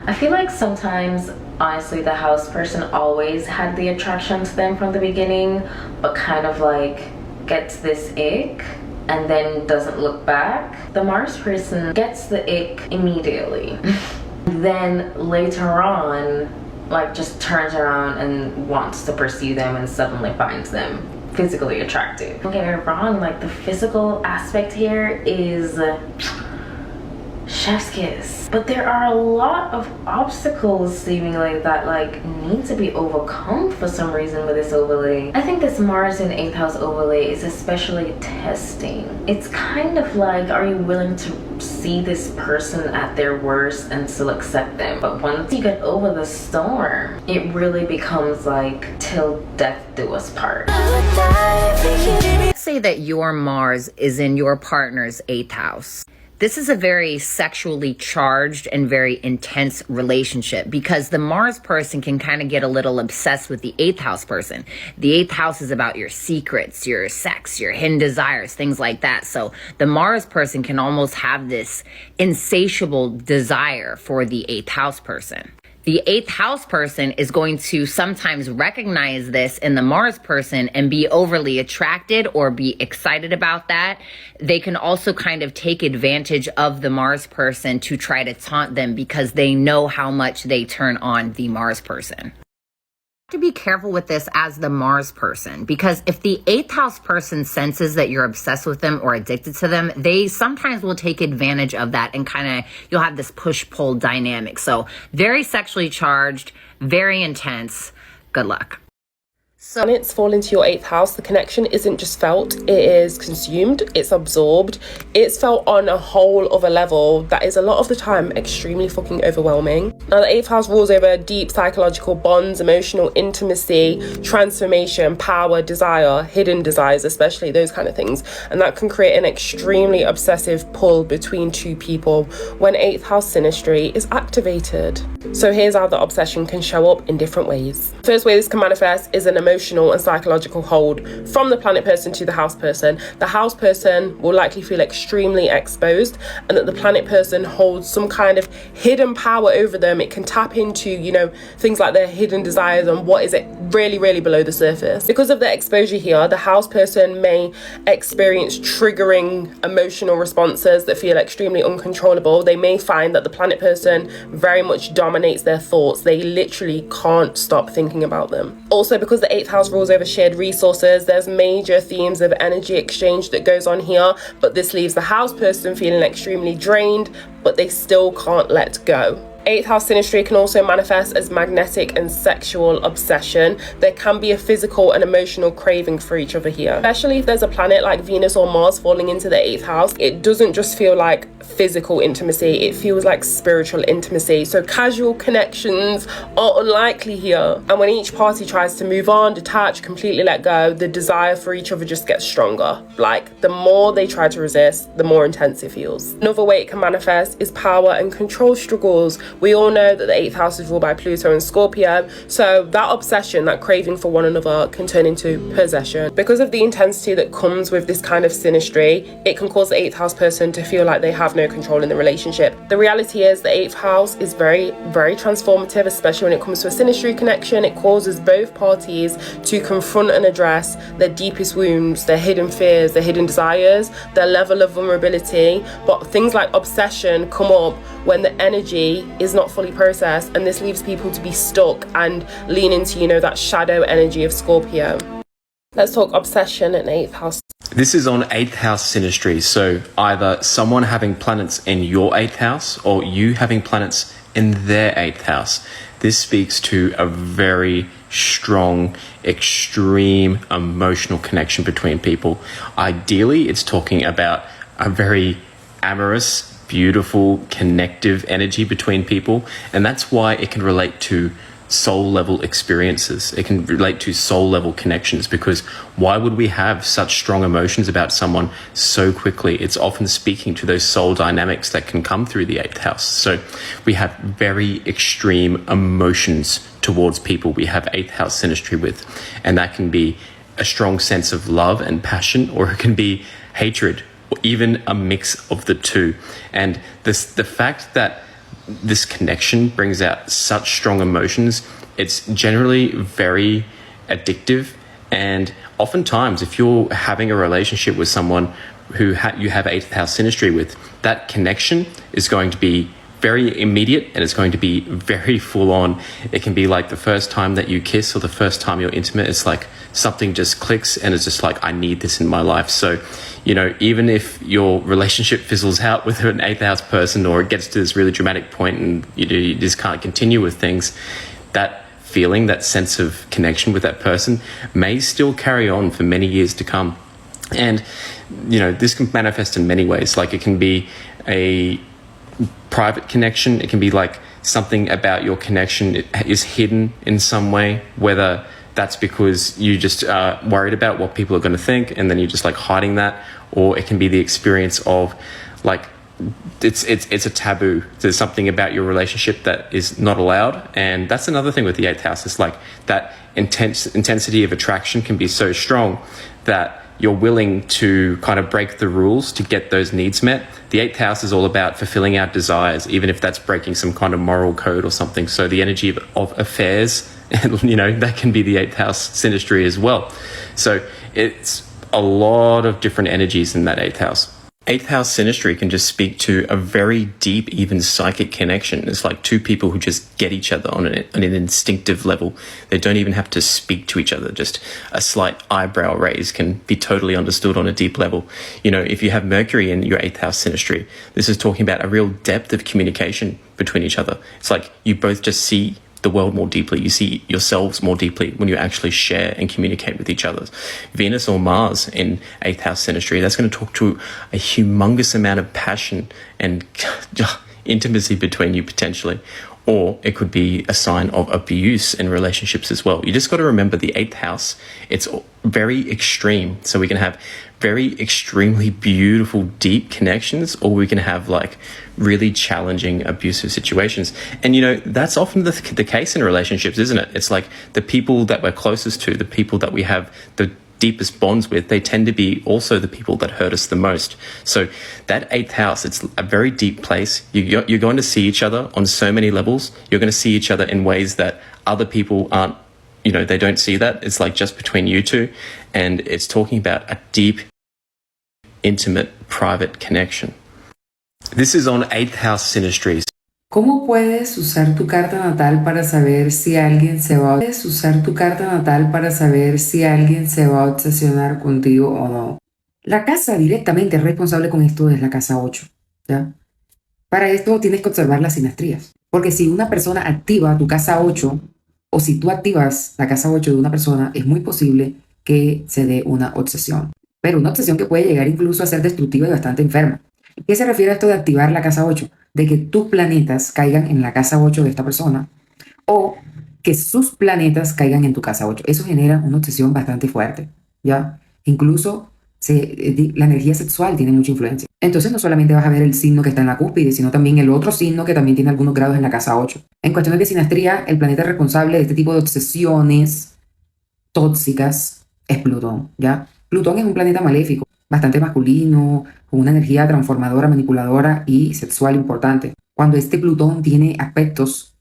I feel like sometimes, honestly, the house person always had the attraction to them from the beginning, but kind of like gets this ick and then doesn't look back. The Mars person gets the ick immediately. Then later on, like just turns around and wants to pursue them and suddenly finds them physically attractive. Don't get me wrong, like the physical aspect here is chef's kiss, but there are a lot of obstacles seemingly that like need to be overcome for some reason with this overlay. I think this Mars in 8th house overlay is especially testing. It's kind of like, are you willing to see this person at their worst and still accept them? But once you get over the storm, it really becomes like till death do us part. Say that your Mars is in your partner's 8th house. This is a very sexually charged and very intense relationship because the Mars person can kind of get a little obsessed with the 8th house person. The 8th house is about your secrets, your sex, your hidden desires, things like that. So the Mars person can almost have this insatiable desire for the 8th house person. The 8th house person is going to sometimes recognize this in the Mars person and be overly attracted or be excited about that. They can also kind of take advantage of the Mars person to try to taunt them because they know how much they turn on the Mars person. To be careful with this as the Mars person, because if the 8th house person senses that you're obsessed with them or addicted to them, they sometimes will take advantage of that and kind of, you'll have this push-pull dynamic. So very sexually charged, very intense. Good luck. So when it's fall into your 8th house, the connection isn't just felt, it is consumed, it's absorbed, it's felt on a whole other level that is a lot of the time extremely fucking overwhelming. Now the 8th house rules over deep psychological bonds, emotional intimacy, transformation, power, desire, hidden desires, especially those kind of things. And that can create an extremely obsessive pull between two people when 8th house synastry is activated. So here's how the obsession can show up in different ways. First way this can manifest is an emotional and psychological hold from the planet person to the house person. The house person will likely feel extremely exposed and that the planet person holds some kind of hidden power over them. It can tap into, you know, things like their hidden desires and what is it really, really below the surface. Because of the exposure here, the house person may experience triggering emotional responses that feel extremely uncontrollable. They may find that the planet person very much dominates their thoughts. They literally can't stop thinking about them. Also, because the 8th house rules over shared resources, there's major themes of energy exchange that goes on here, but this leaves the house person feeling extremely drained, but they still can't let go. 8th house synastry can also manifest as magnetic and sexual obsession. There can be a physical and emotional craving for each other here, especially if there's a planet like Venus or Mars falling into the 8th house. It doesn't just feel like physical intimacy, it feels like spiritual intimacy. So casual connections are unlikely here. And when each party tries to move on, detach, completely let go, the desire for each other just gets stronger. Like the more they try to resist, the more intense it feels. Another way it can manifest is power and control struggles. We all know that the 8th house is ruled by Pluto and Scorpio, so that obsession, that craving for one another can turn into possession. Because of the intensity that comes with this kind of synastry, it can cause the 8th house person to feel like they have no control in the relationship. The reality is the 8th house is very, very transformative, especially when it comes to a synastry connection. It causes both parties to confront and address their deepest wounds, their hidden fears, their hidden desires, their level of vulnerability. But things like obsession come up when the energy is not fully processed, and this leaves people to be stuck and lean into, you know, that shadow energy of Scorpio. Let's talk obsession and 8th house. This is on 8th house synastry, so either someone having planets in your 8th house or you having planets in their 8th house. This speaks to a very strong, extreme emotional connection between people. Ideally, it's talking about a very amorous, beautiful, connective energy between people, and that's why it can relate to soul level experiences. It can relate to soul level connections, because why would we have such strong emotions about someone so quickly? It's often speaking to those soul dynamics that can come through the 8th house. So we have very extreme emotions towards people we have 8th house synastry with, and that can be a strong sense of love and passion, or it can be hatred, or even a mix of the two. And the fact that this connection brings out such strong emotions. It's generally very addictive, and oftentimes if you're having a relationship with someone who you have 8th house synastry with, that connection is going to be very immediate and it's going to be very full on. It can be like the first time that you kiss or the first time you're intimate, it's like something just clicks and it's just like, I need this in my life. So, you know, even if your relationship fizzles out with an 8th house person, or it gets to this really dramatic point and you just can't continue with things, that feeling, that sense of connection with that person may still carry on for many years to come. And, you know, this can manifest in many ways. Like, it can be a private connection. It can be like something about your connection is hidden in some way, whether that's because you just are worried about what people are going to think and then you're just like hiding that, or it can be the experience of like it's a taboo. There's something about your relationship that is not allowed. And that's another thing with the 8th house. It's like that intensity of attraction can be so strong that you're willing to kind of break the rules to get those needs met. The 8th house is all about fulfilling our desires, even if that's breaking some kind of moral code or something. So the energy of affairs, you know, that can be the 8th house synastry as well. So it's a lot of different energies in that 8th house. 8th house synastry can just speak to a very deep, even psychic connection. It's like two people who just get each other on an instinctive level. They don't even have to speak to each other. Just a slight eyebrow raise can be totally understood on a deep level. You know, if you have Mercury in your 8th house synastry, this is talking about a real depth of communication between each other. It's like you both just see the world more deeply. You see yourselves more deeply when you actually share and communicate with each other. Venus or Mars in 8th house synastry, that's going to talk to a humongous amount of passion and intimacy between you potentially. Or it could be a sign of abuse in relationships as well. You just got to remember the 8th house, it's very extreme. So we can have very extremely beautiful, deep connections, or we can have like really challenging, abusive situations. And, you know, that's often the case in relationships, isn't it? It's like the people that we're closest to, the people that we have the deepest bonds with, they tend to be also the people that hurt us the most. So that 8th house, it's a very deep place. You're going to see each other on so many levels. You're going to see each other in ways that other people aren't, you know, they don't see that. It's like just between you two. And it's talking about a deep, intimate, private connection. This is on 8th house synastries. ¿Cómo puedes usar tu carta natal para saber si alguien se va a obsesionar contigo o no? La casa directamente responsable con esto es la casa 8, ¿ya? Para esto tienes que observar las sinastrías, porque si una persona activa tu casa 8 o si tú activas la casa 8 de una persona, es muy posible que se dé una obsesión, pero una obsesión que puede llegar incluso a ser destructiva y bastante enferma. ¿Qué se refiere a esto de activar la casa 8? De que tus planetas caigan en la casa 8 de esta persona o que sus planetas caigan en tu casa 8. Eso genera una obsesión bastante fuerte, ¿ya? Incluso la energía sexual tiene mucha influencia. Entonces no solamente vas a ver el signo que está en la cúspide, sino también el otro signo que también tiene algunos grados en la casa 8. En cuestiones de sinastría, el planeta responsable de este tipo de obsesiones tóxicas es Plutón, ¿ya? Plutón es un planeta maléfico, bastante masculino, con una energía transformadora, manipuladora y sexual importante. Cuando este Plutón tiene aspectos,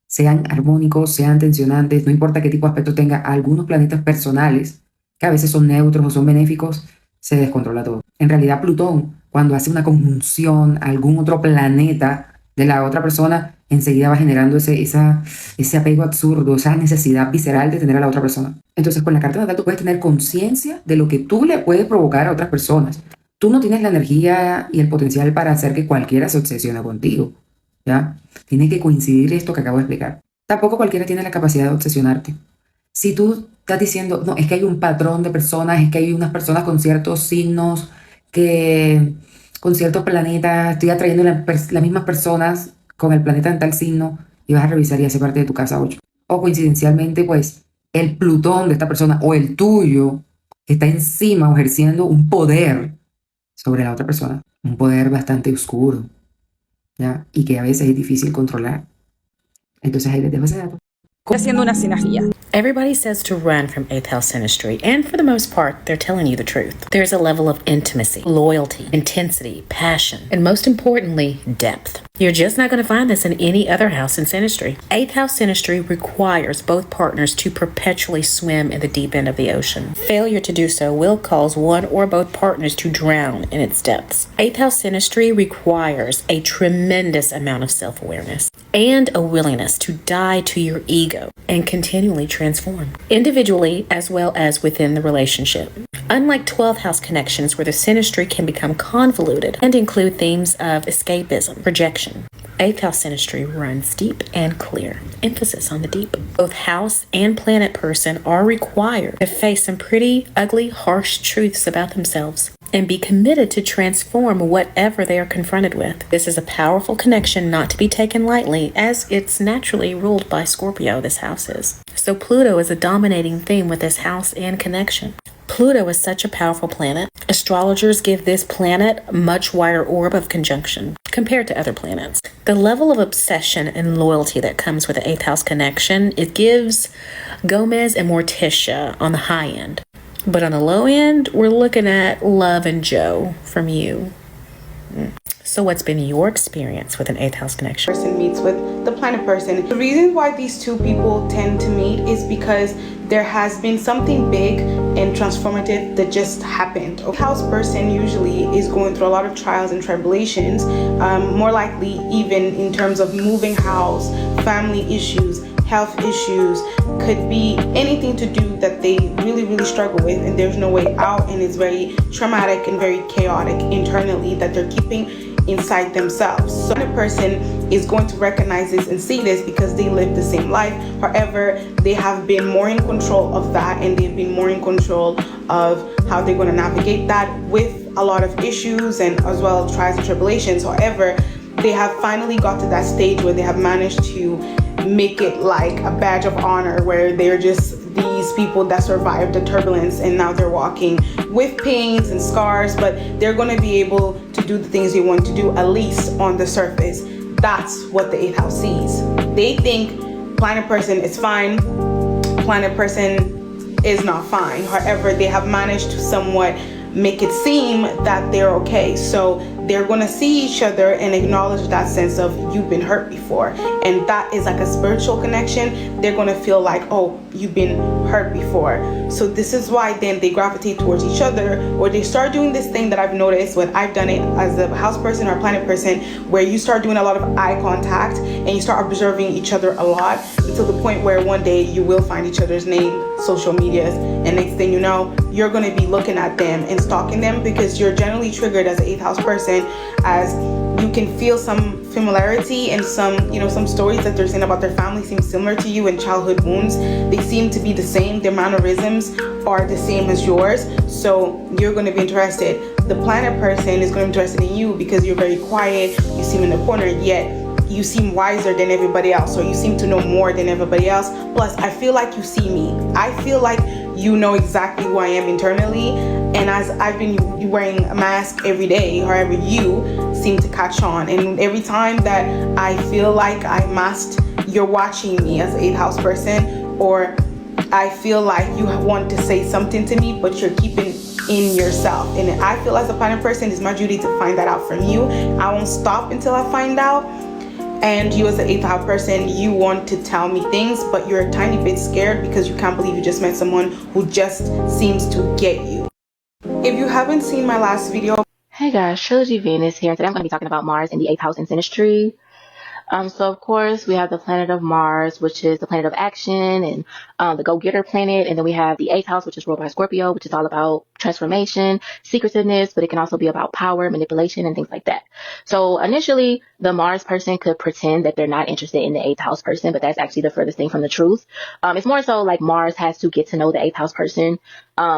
sean armónicos, sean tensionantes, no importa qué tipo de aspecto tenga, algunos planetas personales, que a veces son neutros o son benéficos, se descontrola todo. En realidad, Plutón, cuando hace una conjunción a algún otro planeta de la otra persona, enseguida va generando ese apego absurdo, esa necesidad visceral de tener a la otra persona. Entonces, con la carta natal tú puedes tener conciencia de lo que tú le puedes provocar a otras personas. Tú no tienes la energía y el potencial para hacer que cualquiera se obsesione contigo, ¿ya? Tiene que coincidir esto que acabo de explicar. Tampoco cualquiera tiene la capacidad de obsesionarte. Si tú estás diciendo, no, es que hay un patrón de personas, es que hay unas personas con ciertos signos, con ciertos planetas, estoy atrayendo las mismas personas con el planeta en tal signo, y vas a revisar y hace parte de tu casa 8. O coincidencialmente, pues, el Plutón de esta persona o el tuyo está encima o ejerciendo un poder sobre la otra persona, un poder bastante oscuro, ¿ya? Y que a veces es difícil controlar. Entonces ahí les dejo ese dato. haciendo una sinergia. Everybody says to run from 8th house synastry, and for the most part, they're telling you the truth. There's a level of intimacy, loyalty, intensity, passion, and most importantly, depth. You're just not going to find this in any other house in synastry. 8th house synastry requires both partners to perpetually swim in the deep end of the ocean. Failure to do so will cause one or both partners to drown in its depths. 8th house synastry requires a tremendous amount of self-awareness and a willingness to die to your ego and continually transform, individually as well as within the relationship. Unlike 12th house connections where the synastry can become convoluted and include themes of escapism, projection, 8th house synastry runs deep and clear. Emphasis on the deep. Both house and planet person are required to face some pretty ugly, harsh truths about themselves and be committed to transform whatever they are confronted with. This is a powerful connection not to be taken lightly, as it's naturally ruled by Scorpio, this house is. So Pluto is a dominating theme with this house and connection. Pluto is such a powerful planet. Astrologers give this planet a much wider orb of conjunction compared to other planets. The level of obsession and loyalty that comes with the 8th house connection, it gives Gomez and Morticia on the high end. But on the low end, we're looking at Love and Joe from you. So what's been your experience with an 8th house connection? Person meets with the planet person. The reason why these two people tend to meet is because there has been something big and transformative that just happened. A house person usually is going through a lot of trials and tribulations, more likely even in terms of moving house, family issues, health issues, could be anything to do that they really struggle with, and there's no way out, and it's very traumatic and very chaotic internally that they're keeping inside themselves. So the person is going to recognize this and see this because they live the same life. However, they have been more in control of that, and they've been more in control of how they're going to navigate that with a lot of issues and as well as trials and tribulations. However, they have finally got to that stage where they have managed to make it like a badge of honor, where they're just these people that survived the turbulence, and now they're walking with pains and scars, but they're going to be able to do the things they want to do, at least on the surface. That's what the 8th house sees. They think planet person is fine, planet person is not fine. However, they have managed to somewhat make it seem that they're okay. So they're gonna see each other and acknowledge that sense of you've been hurt before, and that is like a spiritual connection. They're gonna feel like, oh, you've been hurt before. So this is why then they gravitate towards each other, or they start doing this thing that I've noticed when I've done it as a house person or planet person, where you start doing a lot of eye contact and you start observing each other a lot, until the point where one day you will find each other's name, social medias, and next thing you know, you're going to be looking at them and stalking them, because you're generally triggered as an 8th house person, as you can feel some familiarity and some stories that they're saying about their family seem similar to you, and childhood wounds, they seem to be the same. Their mannerisms are the same as yours, so you're going to be interested. The planet person is going to be interested in you because you're very quiet, you seem in the corner, yet you seem wiser than everybody else, or you seem to know more than everybody else. Plus, I feel like you see me. I feel like you know exactly who I am internally, and as I've been wearing a mask every day, however, you seem to catch on. And every time that I feel like I masked, you're watching me as an 8th house person, or I feel like you want to say something to me, but you're keeping in yourself. And I feel as a planet person, it's my duty to find that out from you. I won't stop until I find out. And you as an 8th house person, you want to tell me things, but you're a tiny bit scared because you can't believe you just met someone who just seems to get you. If you haven't seen my last video. Hey guys, Trilogy Venus here, and today I'm going to be talking about Mars in the 8th house in synastry. So of course we have the planet of Mars, which is the planet of action and the go-getter planet, and then we have the 8th house, which is ruled by Scorpio, which is all about transformation, secretiveness, but it can also be about power, manipulation, and things like that. So initially, the Mars person could pretend that they're not interested in the 8th house person, but that's actually the furthest thing from the truth. It's more so like Mars has to get to know the 8th house person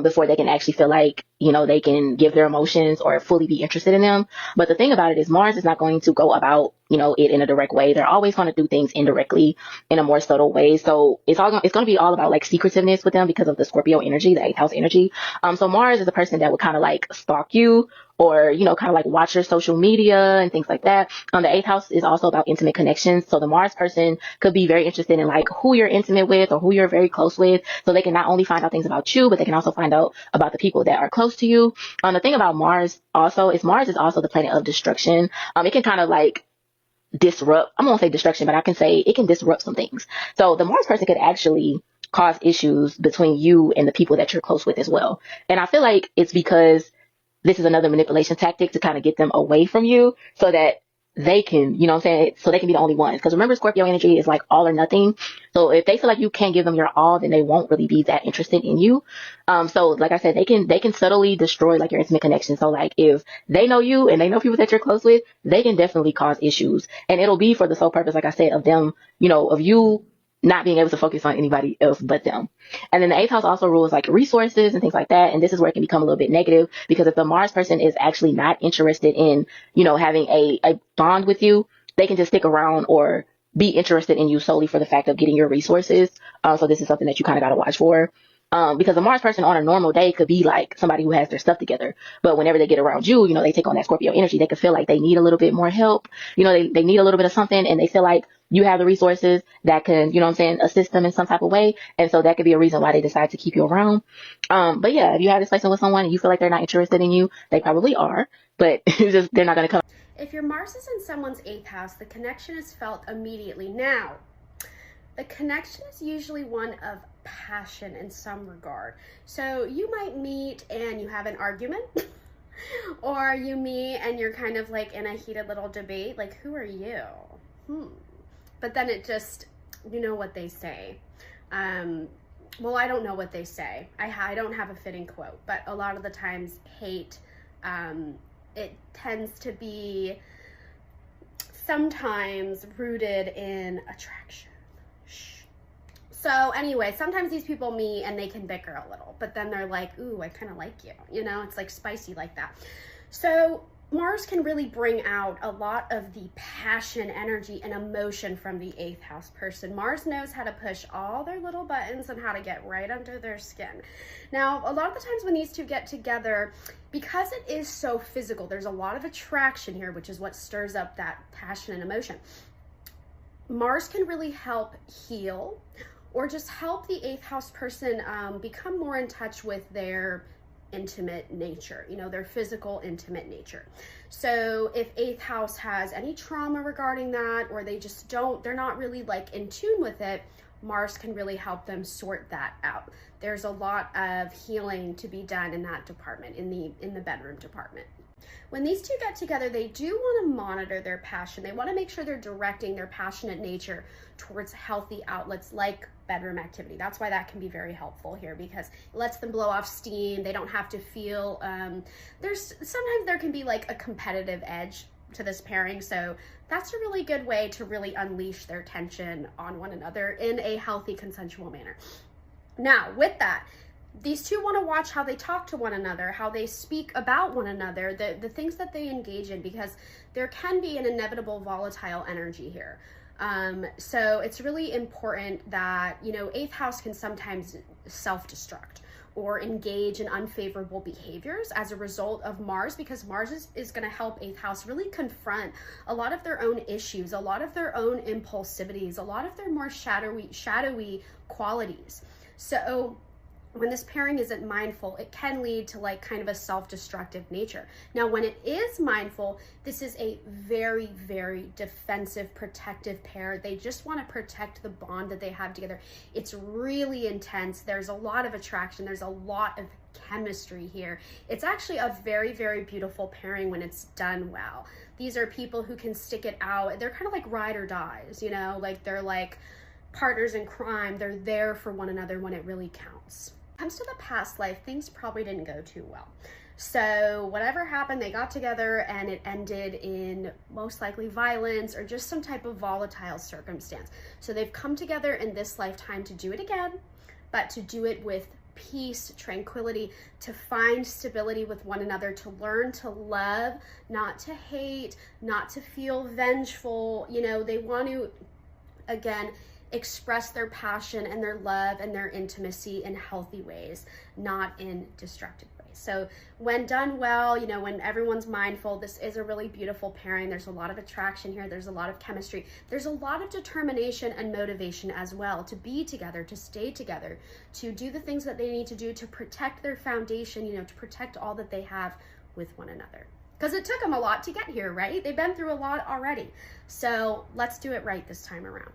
before they can actually feel like, they can give their emotions or fully be interested in them. But the thing about it is Mars is not going to go about, it in a direct way. They're always going to do things indirectly in a more subtle way. So it's going to be all about like secretiveness with them because of the Scorpio energy, the 8th house energy. So Mars Mars is a person that would kind of like stalk you, or, you know, kind of like watch your social media and things like that. The eighth house is also about intimate connections. So the Mars person could be very interested in like who you're intimate with or who you're very close with. So they can not only find out things about you, but they can also find out about the people that are close to you. The thing about Mars also is Mars is also the planet of destruction. It can kind of like disrupt, I won't say destruction, but I can say it can disrupt some things. So the Mars person could actually cause issues between you and the people that you're close with as well. And I feel like it's because this is another manipulation tactic to kind of get them away from you so that they can, you know what I'm saying? So they can be the only ones. Because remember, Scorpio energy is like all or nothing. So if they feel like you can't give them your all, then they won't really be that interested in you. So like I said, they can subtly destroy like your intimate connection. So like if they know you and they know people that you're close with, they can definitely cause issues. And it'll be for the sole purpose, like I said, of them, you know, of you not being able to focus on anybody else but them. And then the eighth house also rules like resources and things like that. And this is where it can become a little bit negative, because if the Mars person is actually not interested in, you know, having a bond with you, they can just stick around or be interested in you solely for the fact of getting your resources. So this is something that you kind of got to watch for. Because a Mars person on a normal day could be like somebody who has their stuff together. But whenever they get around you, you know, they take on that Scorpio energy. They could feel like they need a little bit more help. You know, they need a little bit of something, and they feel like you have the resources that can, you know what I'm saying, assist them in some type of way. And so that could be a reason why they decide to keep you around. But yeah, if you have this placement with someone and you feel like they're not interested in you, they probably are, but just, they're not going to come. If your Mars is in someone's 8th house, the connection is felt immediately. Now, the connection is usually one of passion in some regard. So you might meet and you have an argument, or you meet and you're kind of like in a heated little debate, like, who are you? But then it just, you know what they say. Well, I don't know what they say. I don't have a fitting quote, but a lot of the times hate, it tends to be sometimes rooted in attraction. So anyway, sometimes these people meet and they can bicker a little, but then they're like, ooh, I kind of like you. You know, it's like spicy like that. So Mars can really bring out a lot of the passion, energy, and emotion from the 8th house person. Mars knows how to push all their little buttons and how to get right under their skin. Now, a lot of the times when these two get together, because it is so physical, there's a lot of attraction here, which is what stirs up that passion and emotion. Mars can really help heal, or just help the 8th house person become more in touch with their intimate nature, you know, their physical intimate nature. So if 8th house has any trauma regarding that, or they just they're not really like in tune with it, Mars can really help them sort that out. There's a lot of healing to be done in that department, in the bedroom department. When these two get together, they do want to monitor their passion. They want to make sure they're directing their passionate nature towards healthy outlets like bedroom activity. That's why that can be very helpful here, because it lets them blow off steam. They don't have to feel, sometimes there can be like a competitive edge to this pairing. So that's a really good way to really unleash their tension on one another in a healthy, consensual manner. Now, with that, these two want to watch how they talk to one another, how they speak about one another, the things that they engage in, because there can be an inevitable volatile energy here. So it's really important that, you know, 8th house can sometimes self-destruct or engage in unfavorable behaviors as a result of Mars, because Mars is going to help 8th house really confront a lot of their own issues, a lot of their own impulsivities, a lot of their more shadowy qualities. So when this pairing isn't mindful, it can lead to like kind of a self-destructive nature. Now, when it is mindful, this is a very, very defensive, protective pair. They just want to protect the bond that they have together. It's really intense. There's a lot of attraction. There's a lot of chemistry here. It's actually a very, very beautiful pairing when it's done well. These are people who can stick it out. They're kind of like ride or dies, you know, like they're like partners in crime. They're there for one another when it really counts. Comes to the past life, things probably didn't go too well. So whatever happened, they got together and it ended in most likely violence or just some type of volatile circumstance. So they've come together in this lifetime to do it again, but to do it with peace, tranquility, to find stability with one another, to learn to love, not to hate, not to feel vengeful. You know, they want to, again, express their passion and their love and their intimacy in healthy ways, not in destructive ways. So when done well, you know, when everyone's mindful, this is a really beautiful pairing. There's a lot of attraction here. There's a lot of chemistry. There's a lot of determination and motivation as well to be together, to stay together, to do the things that they need to do to protect their foundation, you know, to protect all that they have with one another. Because it took them a lot to get here, right? They've been through a lot already. So let's do it right this time around.